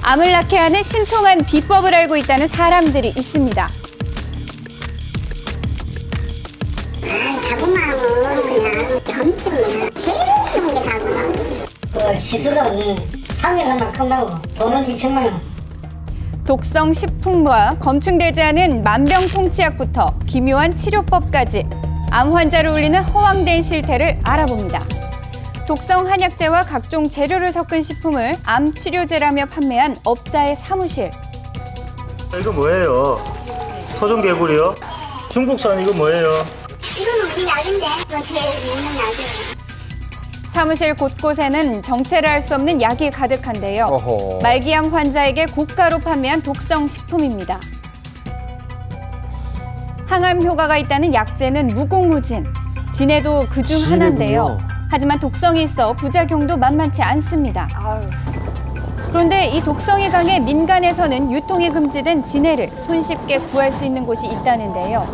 암을 낳게 하는 신통한 비법을 알고 있다는 사람들이 있습니다. 자궁암은 그냥 염증이야. 제일 쉬운 게 자궁암. 시술은 3일하면 끝나고 돈은 2천만 원. 독성 식품과 검증되지 않은 만병통치약부터 기묘한 치료법까지 암 환자를 울리는 허황된 실태를 알아봅니다. 독성 한약재와 각종 재료를 섞은 식품을 암 치료제라며 판매한 업자의 사무실. 이거 뭐예요? 토종개구리요? 중국산 이거 뭐예요? 이건 우리 약인데 이거 제일 먹는 약이에요. 사무실 곳곳에는 정체를 알 수 없는 약이 가득한데요. 어허. 말기암 환자에게 고가로 판매한 독성 식품입니다. 항암 효과가 있다는 약재는 무궁무진, 진해도 그중 하나인데요. 진해군요. 하지만 독성이 있어 부작용도 만만치 않습니다. 그런데 이 독성이 강해 민간에서는 유통이 금지된 진해를 손쉽게 구할 수 있는 곳이 있다는데요.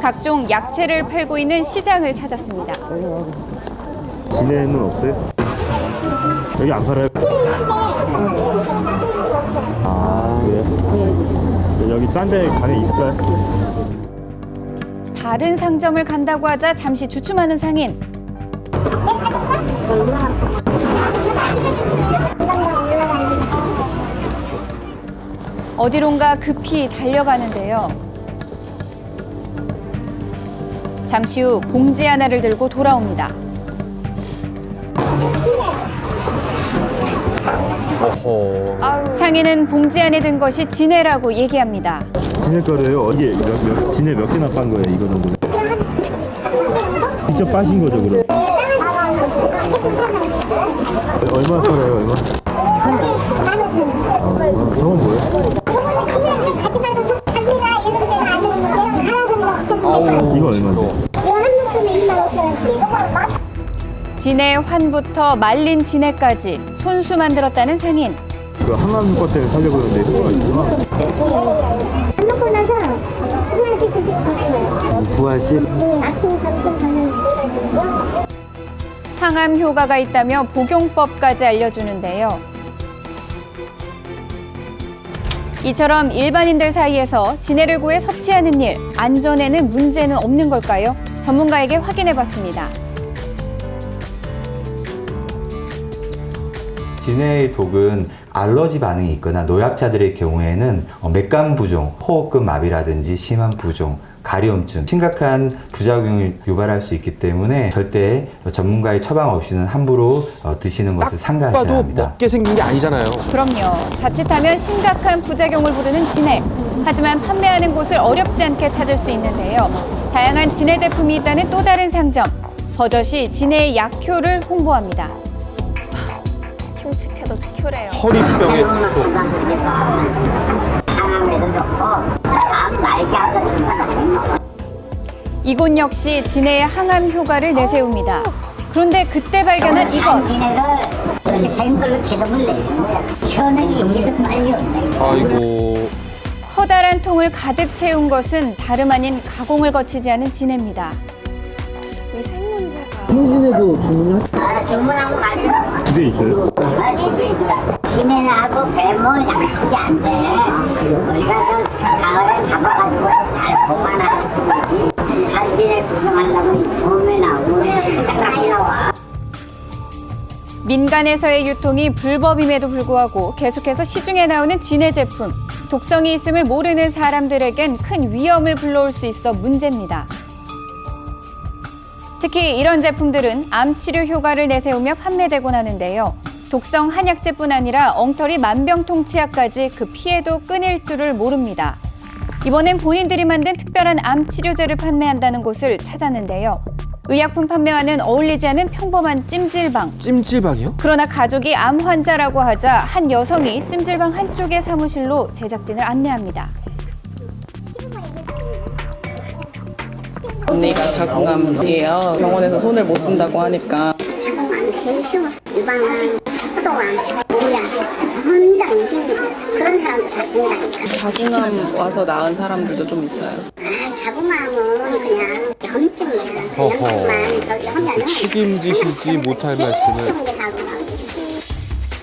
각종 약재를 팔고 있는 시장을 찾았습니다. 진해는 없어요? 여기 안 팔아요? 아, 그래요? 여기 딴 데 가면 있을까요? 다른 상점을 간다고 하자 잠시 주춤하는 상인. 어디론가 급히 달려가는데요. 잠시 후 봉지 하나를 들고 돌아옵니다. 어허. 상인은 봉지 안에 든 것이 진해라고 얘기합니다. 진해가루예요? 이게 진해 몇 개나 빤 거예요, 이거 정도? 직접 빠신 거죠, 그럼? 얼마 팔아요, 얼마? 저건 뭐예요? 아우. 이거 얼마인데? 진해 환부터 말린 진해까지 손수 만들었다는 상인. 그 항암 효과 때문에 살려고 그러는데 효과가 있구나. 안 먹고 나서 후회식 드시고 가세요. 부활식? 네, 아침 점심 저녁 항암 효과가 있다며 복용법까지 알려주는데요. 이처럼 일반인들 사이에서 진해를 구해 섭취하는 일, 안전에는 문제는 없는 걸까요? 전문가에게 확인해봤습니다. 진해의 독은 알러지 반응이 있거나 노약자들의 경우에는 맥감 부종, 호흡근 마비라든지 심한 부종, 가려움증, 심각한 부작용을 유발할 수 있기 때문에 절대 전문가의 처방 없이는 함부로 드시는 것을 삼가하셔야 봐도 합니다. 먹게 생긴 게 아니잖아요. 그럼요. 자칫하면 심각한 부작용을 부르는 진해. 하지만 판매하는 곳을 어렵지 않게 찾을 수 있는데요. 다양한 진해 제품이 있다는 또 다른 상점. 버젓이 진해의 약효를 홍보합니다. 흉측해도 특효래요. 허리병의 특효. 이곳 역시 진해의 항암 효과를 내세웁니다. 그런데 그때 발견한 이것. 진해를 이렇게 생걸로 기름을 내는 거야. 시원하게 용기도 빨리 온다. 아이고. 커다란 통을 가득 채운 것은 다름 아닌 가공을 거치지 않은 진해입니다. 주문하고 가지고 집에 있어요? 진해하고 배모 양식이 안 돼. 우리가 그 가을에 잡아가지고 잘 보관하는 거지. 산진에 구성하려면 봄에 나오고 싹싹이 나와. 민간에서의 유통이 불법임에도 불구하고 계속해서 시중에 나오는 진해 제품. 독성이 있음을 모르는 사람들에겐 큰 위험을 불러올 수 있어 문제입니다. 특히 이런 제품들은 암 치료 효과를 내세우며 판매되곤 하는데요. 독성 한약재뿐 아니라 엉터리 만병통치약까지 그 피해도 끊일 줄을 모릅니다. 이번엔 본인들이 만든 특별한 암 치료제를 판매한다는 곳을 찾았는데요. 의약품 판매와는 어울리지 않은 평범한 찜질방. 찜질방이요? 그러나 가족이 암 환자라고 하자 한 여성이 찜질방 한쪽의 사무실로 제작진을 안내합니다. 언니가 자궁암이에요. 병원에서 손을 못 쓴다고 하니까. 자궁암이 제일 쉬워. 유방암, 식도암, 우리암, 혼자 의심이 그런 사람도 잘 된다니까. 자궁암 와서 낳은 사람들도 좀 있어요. 자궁암은 그냥 염증이야. 어허. 염증만 저기 하면은 책임지시지 못할 말씀을. 쉬운 게 자궁암.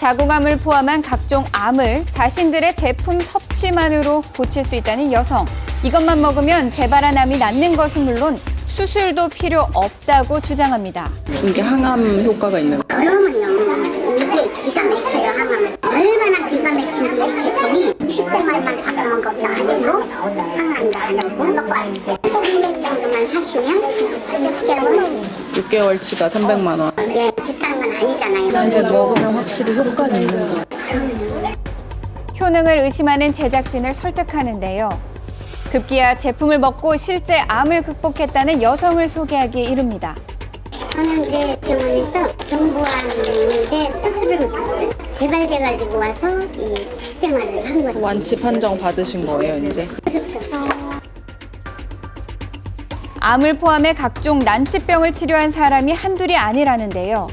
자궁암을 포함한 각종 암을 자신들의 제품 섭취만으로 고칠 수 있다는 여성. 이것만 먹으면 재발한 암이 낫는 것은 물론 수술도 필요 없다고 주장합니다. 이게 항암 효과가 있는 그러면요, 이게 기가 막혀요, 항암은. 얼마나 기가 막힌지 이 제품이 식생활만 바꾸는 것도 아니고 항암도 아니고 300 정도만 사시면 6개월치가 300만 원. 네, 비싼 건 아니잖아요. 근데 먹으면 확실히 효과는 있는 거. 효능을 의심하는 제작진을 설득하는데요. 급기야 제품을 먹고 실제 암을 극복했다는 여성을 소개하기에 이릅니다. 저는 이제 병원에서 정보암인데 수술을 받았어요. 재발돼가지고 와서 이 식생활을 한 거예요. 완치 판정 받으신 거예요, 이제? 그렇죠. 암을 포함해 각종 난치병을 치료한 사람이 한둘이 아니라는데요.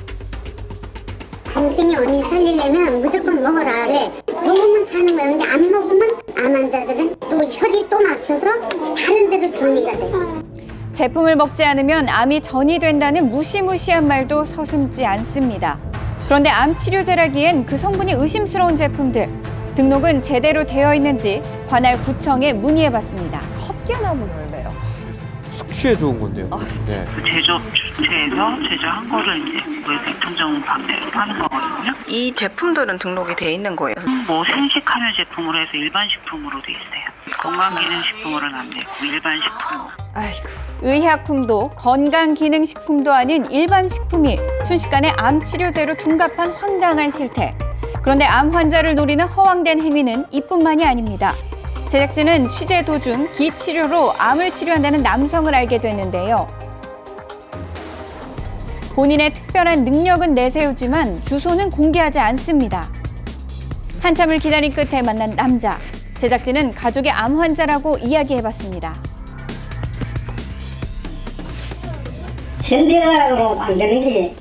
동생이 언니 살리려면 무조건 먹어라. 왜? 먹으면 사는 거야. 근데 안 먹으면 암 환자들은 또 혈이 또 막혀서 다른 데로 전이가 돼요. 제품을 먹지 않으면 암이 전이된다는 무시무시한 말도 서슴지 않습니다. 그런데 암 치료제라기엔 그 성분이 의심스러운 제품들. 등록은 제대로 되어 있는지 관할 구청에 문의해봤습니다. 헛개나무는 얼마예요? 숙취에 좋은 건데요. 네. 그 제조업 주체에서 제조한 거를 이제 백품종 판매로 하는 거거든요. 이 제품들은 등록이 돼 있는 거예요. 뭐 생식 함유 제품으로 해서 일반 식품으로 돼 있어요. 건강기능식품으로는 안 되고 일반 식품으로. 아이고. 의약품도 건강기능식품도 아닌 일반 식품이 순식간에 암 치료제로 둔갑한 황당한 실태. 그런데 암 환자를 노리는 허황된 행위는 이뿐만이 아닙니다. 제작진은 취재 도중 기치료로 암을 치료한다는 남성을 알게 됐는데요. 본인의 특별한 능력은 내세우지만 주소는 공개하지 않습니다. 한참을 기다린 끝에 만난 남자. 제작진은 가족의 암 환자라고 이야기해봤습니다. 현대가로 만드는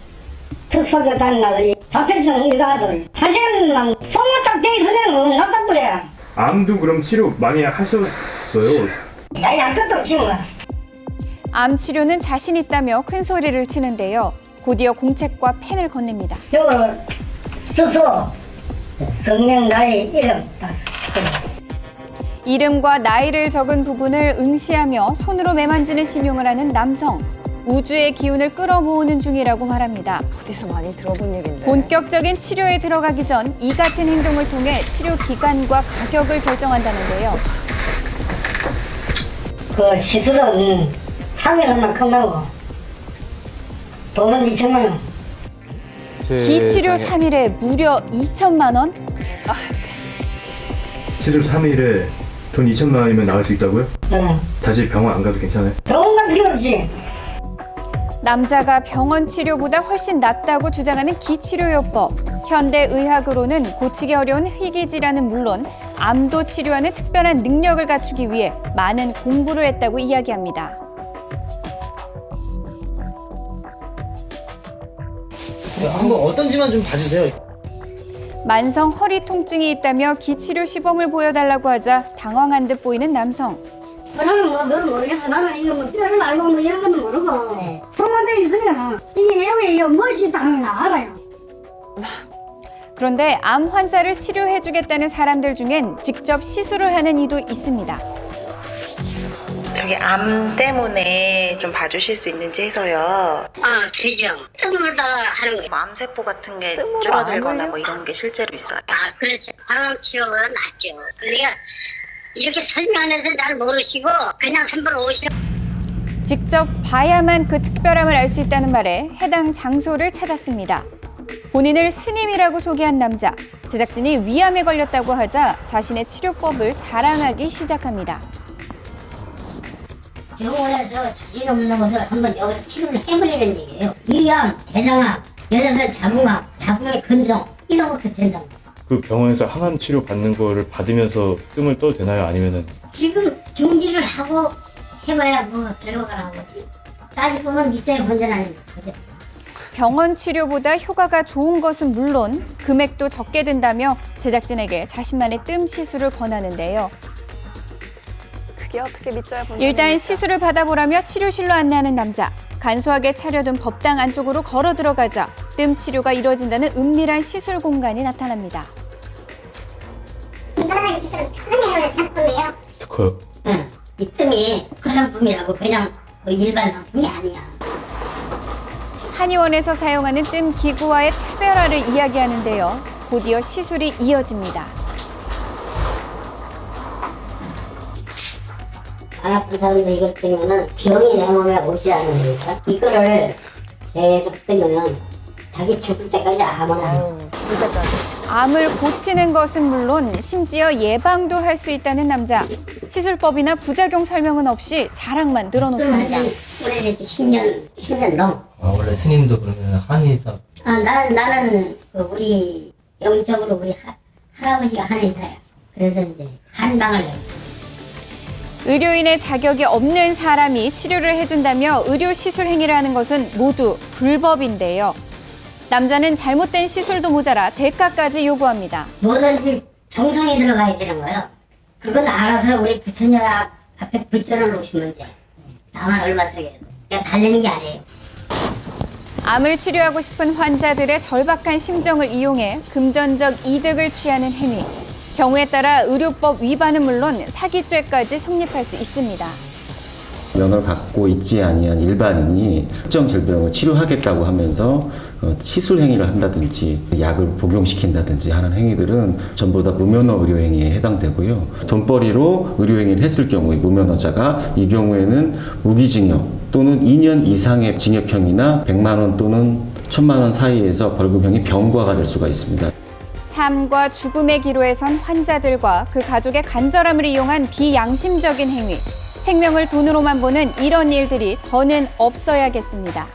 특수학교 다니는 아들이 자폐성 우리가 아들 하지만 소문 딱 돼 있으면 놨다 버려. 암도 그럼 치료 많이 하셨어요? 야 그것도 지금 암 치료는 자신 있다며 큰 소리를 치는데요. 곧이어 공책과 펜을 건넵니다. 요걸 써서 성명 나이 이름 딱 적어. 이름과 나이를 적은 부분을 응시하며 손으로 매만지는 신용을 하는 남성. 우주의 기운을 끌어모으는 중이라고 말합니다. 어디서 많이 들어본 얘긴데. 본격적인 치료에 들어가기 전 이 같은 행동을 통해 치료 기간과 가격을 결정한다는데요. 그 시술은 3일 얼마 끝나고 돈은 2천만 원. 기치료 3일에 무려 2천만 원? 치료 3일에 돈 2천만 원이면 나을 수 있다고요? 네. 다시 병원 안 가도 괜찮아요? 병원만 필요 없지. 남자가 병원 치료보다 훨씬 낫다고 주장하는 기치료요법. 현대의학으로는 고치기 어려운 희귀 질환은 물론 암도 치료하는 특별한 능력을 갖추기 위해 많은 공부를 했다고 이야기합니다. 한번 어떤지만 좀 봐주세요. 만성 허리 통증이 있다며 기치료 시범을 보여달라고 하자 당황한 듯 보이는 남성. 나는 뭐 그걸 모르겠어. 나는 이거 뭐 뼈를 알고 뭐 이런 것도 모르고 소문돼 있으면은 이게 내용에 무엇이 다 하는 거 알아요. 그런데 암 환자를 치료해주겠다는 사람들 중엔 직접 시술을 하는 이도 있습니다. 저기 암 때문에 좀 봐주실 수 있는지 해서요. 되죠. 뜸을 다 하는 거예요. 암세포 같은 게 뜸으로 줄어들거나 암을요? 뭐 이런 게 실제로 있어요. 그렇죠. 항암 치료가 낫죠. 우리가 이렇게 설명해서 잘 모르시고 그냥 한번 오시고. 직접 봐야만 그 특별함을 알 수 있다는 말에 해당 장소를 찾았습니다. 본인을 스님이라고 소개한 남자. 제작진이 위암에 걸렸다고 하자 자신의 치료법을 자랑하기 시작합니다. 병원에서 자신 없는 것을 한번 여기서 치료를 해버리는 얘기예요. 위암, 대장암, 여자들 자궁의 근종 이런 것도 된답니다. 그 병원에서 항암 치료 받는 거를 받으면서 뜸을 떠도 되나요? 아니면은 지금 중지를 하고 해봐야 뭐 결과가 나오지. 따지고 보면 미세의 문제는 아닙니다. 병원 치료보다 효과가 좋은 것은 물론 금액도 적게 든다며 제작진에게 자신만의 뜸 시술을 권하는데요. 그게 어떻게 믿져야 본다. 일단 시술을 받아보라며 치료실로 안내하는 남자. 간소하게 차려둔 법당 안쪽으로 걸어 들어가자 뜸 치료가 이뤄진다는 은밀한 시술 공간이 나타납니다. 이거는 지금 은행을 상품이에요. 특허요? 응. 이 뜸이 그 상품이라고 그냥 그 일반 상품이 아니야. 한의원에서 사용하는 뜸 기구와의 차별화를 이야기하는데요. 곧이어 시술이 이어집니다. 안 아픈 사람들 이거 뜨면은 병이 내 몸에 오지 않으니까 이거를 계속 뜨면 자기 죽을 때까지 아무나 암을 고치는 것은 물론 심지어 예방도 할 수 있다는 남자. 시술법이나 부작용 설명은 없이 자랑만 늘어놓습니다. 오래됐지 10년 넘. 원래 스님도 그러면 한의사. 나는 그 우리 영적으로 우리 할아버지가 한의사야. 그래서 이제 한방을 내. 의료인의 자격이 없는 사람이 치료를 해준다며 의료 시술 행위를 하는 것은 모두 불법인데요. 남자는 잘못된 시술도 모자라 대가까지 요구합니다. 뭐든지 정성이 들어가야 되는 거예요. 그건 알아서 우리 부처님 앞에 불전을 놓으시면 돼. 나만 얼마 쓰게. 그냥 달리는 게 아니에요. 암을 치료하고 싶은 환자들의 절박한 심정을 이용해 금전적 이득을 취하는 행위. 경우에 따라 의료법 위반은 물론 사기죄까지 성립할 수 있습니다. 면허를 갖고 있지 아니한 일반인이 특정 질병을 치료하겠다고 하면서 시술 행위를 한다든지 약을 복용시킨다든지 하는 행위들은 전부 다 무면허 의료행위에 해당되고요. 돈벌이로 의료행위를 했을 경우에 무면허자가 이 경우에는 무기징역 또는 2년 이상의 징역형이나 100만 원 또는 1000만 원 사이에서 벌금형이 병과가 될 수가 있습니다. 삶과 죽음의 기로에 선 환자들과 그 가족의 간절함을 이용한 비양심적인 행위. 생명을 돈으로만 보는 이런 일들이 더는 없어야겠습니다.